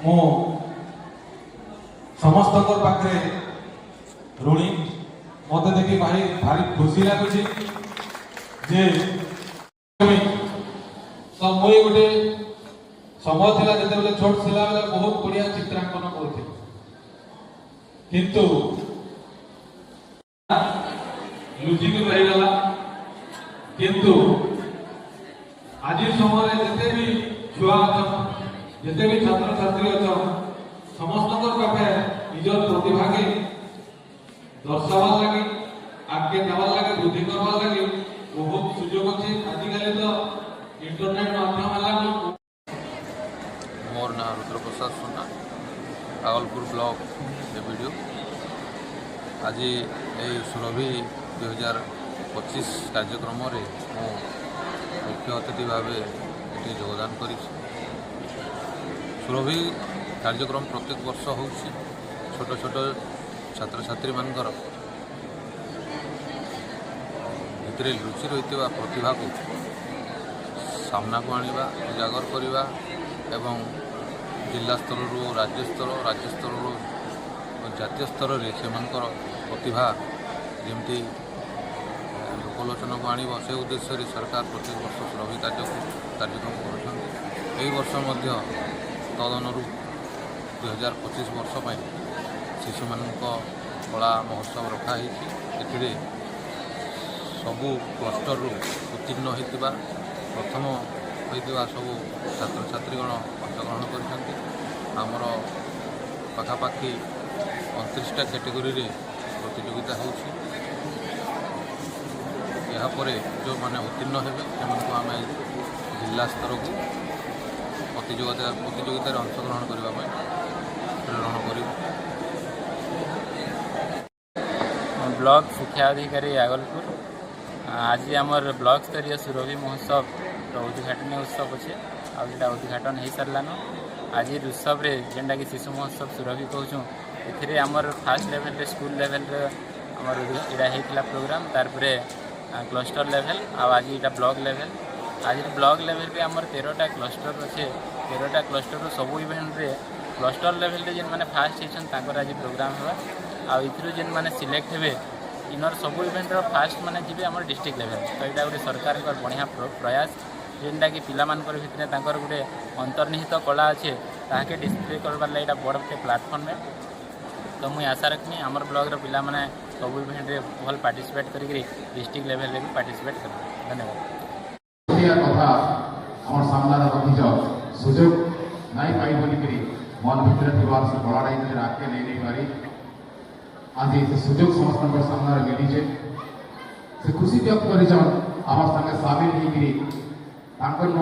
मु समस्त पाखे ऋणी मत देखी भाई भारी खुशी लगुच जे तो मुई गोटे समय थिला जेते छोट थिला बेले बहुत बढ़िया चित्रांकन करथि किंतु लुचि के रही गला किंतु आज समय जिते भी छुआ जिते भी छात्र छात्री अच्छा समस्त पाखे निजर प्रतिभा के दर्शावार लगे आगे देवार लगे वृद्धि करवार लगे बहुत सुजोग अच्छे आजिकल तो इंटरनेट माध्यम मोर ना रुद्रप्रसाद सुना भागलपुर ब्लॉक वीडियो आज ये सुरभि 2025 कार्यक्रम रे मुख्य अतिथि भाव ये योगदान कर सुरभि कार्यक्रम प्रत्येक वर्ष हो छोट छोट छात्र छात्री मानकर भितर लुचि रही प्रतिभा को सामना को आनिबा उजागर करवा एवं जिला स्तर राज्य स्तर जातीय स्तर में से प्रतिभा जमती लोकलोचन को आनिब से उद्देश्य सरकार प्रत्येक वर्ष सुरभि कार्यक्रम कर वर्ष तदनु 2025 वर्ष पर शिशु मान कला महोत्सव रखाही ए सबू क्लस्टर उत्तीर्ण होता प्रथम होता सबू छात्र छात्रीगण अंशग्रहण करमर पखापाखि 29टा कैटेगोरी रे प्रतियोगिता होपर जो मैंने उत्तीर्ण होते आम जिला स्तर को प्रतियोगितार अंशग्रहण करने प्रेरण कर ब्लॉक शिक्षा अधिकारी आगलपुर आज आमर ब्लॉक स्तरीय सुरभि महोत्सव उद्घाटन उत्सव अच्छे आटा उद्घाटन हो सारान आज उत्सव जेनटा कि शिशु महोत्सव सुरभि कहूँ ए आमर फास्ट लेवल स्कूल लेवल आमर यहाँ प्रोग्राम तारपरे क्लस्टर लेवल आज यहाँ ब्लॉक लेवल आज ब्लॉक लेवल पे आमर 13टा क्लस्टर अच्छे 13टा क्लस्टर सब इवेंट रे क्लस्टर लेवल रे जेन माने फास्ट होकर आज प्रोग्राम हुआ आउ जेन माने सिलेक्ट हे इनर सब इवेंट फास्ट माने जी आम डिस्ट्रिक्ट लेवल तो यहाँ गोटे सरकार बढ़िया प्रयास जेनटा कि पिला मानकर भितर गोटे अंतर्निहित कला अच्छे ताके डिस्प्ले करवार लगे बड़ गोटे प्लाटफर्म में तो मुझे आशा रखनी आमर ब्लॉक पिला माने सब इवेंट रे भल पार्टिसिपेट करी डिस्ट्रिक्ट लेवल रे भी पार्टिसिपेट कर धन्यवाद कथा आम सामना रखीच सुजोग नाई पाई बोलिकी मन भितर थोड़ा से बड़ा आगे नहीं पारी आज से सुजोग समस्त सामने मिलीजे से खुशी व्यक्त कर सामिल होकर